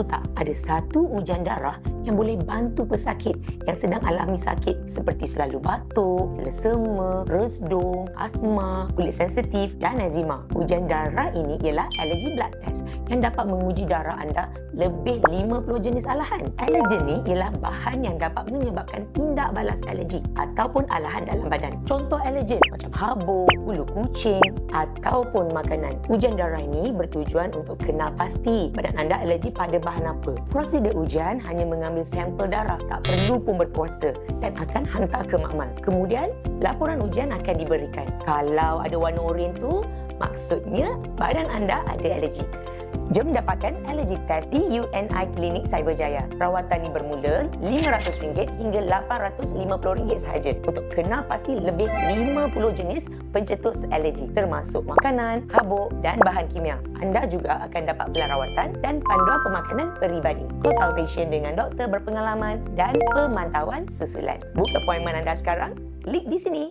tahu tak, ada satu ujian darah yang boleh bantu pesakit yang sedang alami sakit seperti selalu batuk, selesema, resdung, asma, kulit sensitif dan eczema. Ujian darah ini ialah allergy blood test yang dapat menguji darah anda lebih 50 jenis alahan. Allergen ni ialah bahan yang dapat menyebabkan tindak balas alergi ataupun alahan dalam badan. Contoh allergen macam habuk, bulu kucing ataupun makanan. Ujian darah ini bertujuan untuk kenal pasti badan anda alergi pada bahan apa. Prosedur ujian hanya mengambil sampel darah, tak perlu pun berpuasa dan akan hantar ke makmal. Kemudian, laporan ujian akan diberikan. Kalau ada warna oranye tu, maksudnya badan anda ada alergi. Jom dapatkan allergy test di UNI Klinik Cyberjaya. Rawatan ini bermula RM500 hingga RM850 sahaja untuk kenal pasti lebih 50 jenis pencetus alergi termasuk makanan, habuk dan bahan kimia. Anda juga akan dapat pelan rawatan dan panduan pemakanan peribadi, consultation dengan doktor berpengalaman dan pemantauan susulan. Book appointment anda sekarang, klik di sini.